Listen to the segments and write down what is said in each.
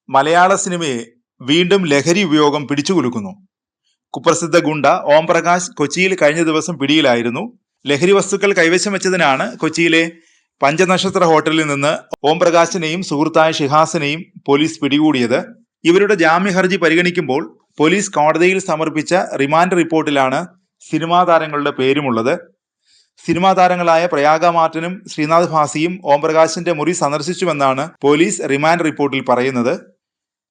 മലയാള സിനിമയെ വീണ്ടും ലഹരി ഉപയോഗം പിടിച്ചുകുലുക്കുന്നു. കുപ്രസിദ്ധ ഗുണ്ട ഓം പ്രകാശ് കൊച്ചിയിൽ കഴിഞ്ഞ ദിവസം പിടിയിലായിരുന്നു. ലഹരി വസ്തുക്കൾ കൈവശം വെച്ചതിനാണ് കൊച്ചിയിലെ പഞ്ചനക്ഷത്ര ഹോട്ടലിൽ നിന്ന് ഓം പ്രകാശിനെയും സുഹൃത്തായ ഷിഹാസിനെയും പോലീസ് പിടികൂടിയത്. ഇവരുടെ ജാമ്യ ഹർജി പരിഗണിക്കുമ്പോൾ പോലീസ് കോടതിയിൽ സമർപ്പിച്ച റിമാൻഡ് റിപ്പോർട്ടിലാണ് സിനിമാ താരങ്ങളുടെ പേരുമുള്ളത്. സിനിമാ താരങ്ങളായ പ്രയാഗ മാർട്ടിനും ശ്രീനാഥ് ഭാസിയും ഓം പ്രകാശിന്റെ മുറി സന്ദർശിച്ചുവെന്നാണ് പോലീസ് റിമാൻഡ് റിപ്പോർട്ടിൽ പറയുന്നത്.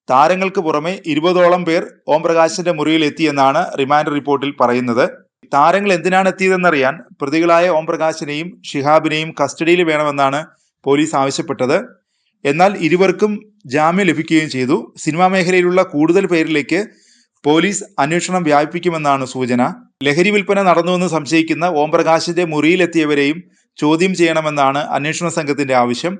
താരങ്ങൾക്ക് പുറമെ 20ഓളം പേർ ഓം പ്രകാശിന്റെ മുറിയിൽ എത്തിയെന്നാണ് റിമാൻഡ് റിപ്പോർട്ടിൽ പറയുന്നത്. താരങ്ങൾ എന്തിനാണ് എത്തിയതെന്നറിയാൻ പ്രതികളായ ഓം പ്രകാശിനെയും ഷിഹാബിനെയും കസ്റ്റഡിയിൽ വേണമെന്നാണ് പോലീസ് ആവശ്യപ്പെട്ടത്. എന്നാൽ ഇരുവർക്കും ജാമ്യം ലഭിക്കുകയും ചെയ്തു. സിനിമാ മേഖലയിലുള്ള കൂടുതൽ പേരിലേക്ക് പോലീസ് അന്വേഷണം വ്യാപിപ്പിക്കുമെന്നാണ് സൂചന. ലഹരി വിൽപ്പന നടന്നുവെന്ന് സംശയിക്കുന്ന ഓം പ്രകാശിന്റെ മുറിയിലെത്തിയവരെയും ചോദ്യം ചെയ്യണമെന്നാണ് അന്വേഷണ സംഘത്തിന്റെ ആവശ്യം.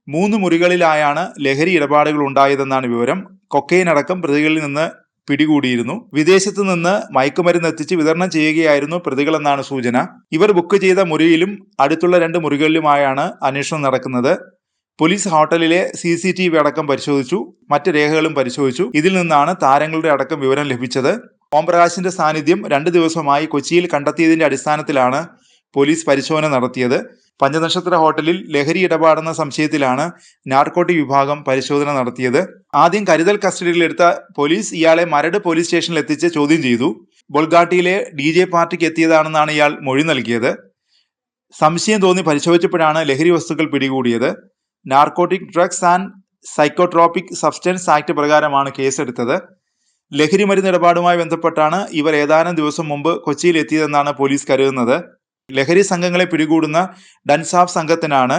3 മുറികളിലായാണ് ലഹരി ഇടപാടുകൾ ഉണ്ടായതെന്നാണ് വിവരം. കൊക്കൈൻ അടക്കം പ്രതികളിൽ നിന്ന് പിടികൂടിയിരുന്നു. വിദേശത്ത് നിന്ന് മയക്കുമരുന്ന് എത്തിച്ച് വിതരണം ചെയ്യുകയായിരുന്നു പ്രതികളെന്നാണ് സൂചന. ഇവർ ബുക്ക് ചെയ്ത മുറിയിലും അടുത്തുള്ള 2 മുറികളിലുമായാണ് അന്വേഷണം നടക്കുന്നത്. പോലീസ് ഹോട്ടലിലെ CCTV അടക്കം പരിശോധിച്ചു. മറ്റ് രേഖകളും പരിശോധിച്ചു. ഇതിൽ നിന്നാണ് താരങ്ങളുടെ അടക്കം വിവരം ലഭിച്ചത്. ഓം പ്രകാശിന്റെ സാന്നിധ്യം 2 ദിവസമായി കൊച്ചിയിൽ കണ്ടെത്തിയതിന്റെ അടിസ്ഥാനത്തിലാണ് പോലീസ് പരിശോധന നടത്തിയത്. പഞ്ചനക്ഷത്ര ഹോട്ടലിൽ ലഹരി ഇടപാടെന്ന സംശയത്തിലാണ് നാർക്കോട്ടിക് വിഭാഗം പരിശോധന നടത്തിയത്. ആദ്യം കരുതൽ കസ്റ്റഡിയിലെടുത്ത പോലീസ് ഇയാളെ മരട് പോലീസ് സ്റ്റേഷനിൽ എത്തിച്ച് ചോദ്യം ചെയ്തു. ബൊൾഗാട്ടിയിലെ DJ പാർട്ടിക്ക് എത്തിയതാണെന്നാണ് ഇയാൾ മൊഴി നൽകിയത്. സംശയം തോന്നി പരിശോധിച്ചപ്പോഴാണ് ലഹരി വസ്തുക്കൾ പിടികൂടിയത്. Narcotic drugs and psychotropic substance act പ്രകാരമാണ് കേസെടുത്തത്. ലഹരി മരുന്ന് ഇടപാടുമായി ബന്ധപ്പെട്ടാണ് ഇവർ ഏതാനും ദിവസം മുമ്പ് കൊച്ചിയിൽ എത്തിയതെന്നാണ് പോലീസ് കരുതുന്നത്. ലഹരി സംഘങ്ങളെ പിടികൂടുന്ന ഡൻസാഫ് സംഘത്തിനാണ്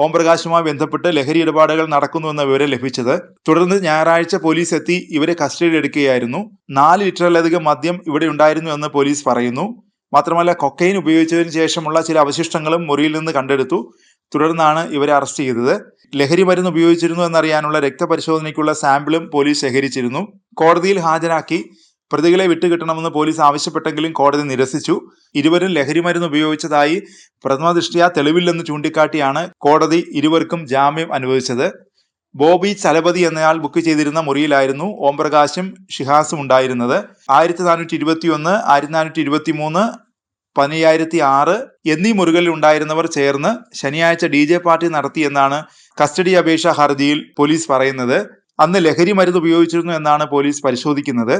ഓം പ്രകാശുമായി ബന്ധപ്പെട്ട് ലഹരി ഇടപാടുകൾ നടക്കുന്നുവെന്ന വിവരം ലഭിച്ചത്. തുടർന്ന് ഞായറാഴ്ച പോലീസ് എത്തി ഇവരെ കസ്റ്റഡിയിൽ എടുക്കുകയായിരുന്നു. 4 ലിറ്ററിലധികം മദ്യം ഇവിടെ ഉണ്ടായിരുന്നു എന്ന് പോലീസ് പറയുന്നു. മാത്രമല്ല കൊക്കൈൻ ഉപയോഗിച്ചതിന് ശേഷമുള്ള ചില അവശിഷ്ടങ്ങളും മുറിയിൽ നിന്ന് കണ്ടെടുത്തു. തുടർന്നാണ് ഇവരെ അറസ്റ്റ് ചെയ്തത്. ലഹരി മരുന്ന് ഉപയോഗിച്ചിരുന്നു എന്നറിയാനുള്ള രക്തപരിശോധനയ്ക്കുള്ള സാമ്പിളും പോലീസ് ശേഖരിച്ചിരുന്നു. കോടതിയിൽ ഹാജരാക്കി പ്രതികളെ വിട്ടുകിട്ടണമെന്ന് പോലീസ് ആവശ്യപ്പെട്ടെങ്കിലും കോടതി നിരസിച്ചു. ഇരുവരും ലഹരി മരുന്ന് ഉപയോഗിച്ചതായി പ്രഥമദൃഷ്ട്യാ തെളിവില്ലെന്ന് ചൂണ്ടിക്കാട്ടിയാണ് കോടതി ഇരുവർക്കും ജാമ്യം അനുവദിച്ചത്. ബോബി ചലപതി എന്നയാൾ ബുക്ക് ചെയ്തിരുന്ന മുറിയിലായിരുന്നു ഓം പ്രകാശും ഷിഹാസും ഉണ്ടായിരുന്നത്. 1421, 1423, 15006 എന്നീ മുറികളിൽ ഉണ്ടായിരുന്നവർ ചേർന്ന് ശനിയാഴ്ച DJ പാർട്ടി നടത്തിയെന്നാണ് കസ്റ്റഡി അപേക്ഷ ഹർജിയിൽ പോലീസ് പറയുന്നത്. അന്ന് ലഹരി മരുന്ന് ഉപയോഗിച്ചിരുന്നു എന്നാണ് പോലീസ് പരിശോധിക്കുന്നത്.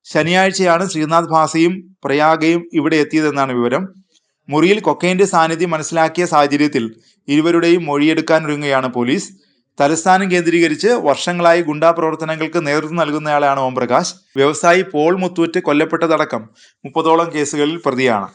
ശനിയാഴ്ചയാണ് ശ്രീനാഥ് ഭാസിയും പ്രയാഗയും ഇവിടെ എത്തിയതെന്നാണ് വിവരം. മുറിയിൽ കൊക്കൈന്റെ സാന്നിധ്യം മനസ്സിലാക്കിയ സാഹചര്യത്തിൽ ഇരുവരുടെയും മൊഴിയെടുക്കാനൊരുങ്ങുകയാണ് പോലീസ്. തലസ്ഥാനം കേന്ദ്രീകരിച്ച് വർഷങ്ങളായി ഗുണ്ടാ പ്രവർത്തനങ്ങൾക്ക് നേതൃത്വം നൽകുന്നയാളാണ് ഓം പ്രകാശ്. വ്യവസായി പോൾ മുത്തൂറ്റ് കൊല്ലപ്പെട്ടതടക്കം 30ഓളം കേസുകളിൽ പ്രതിയാണ്.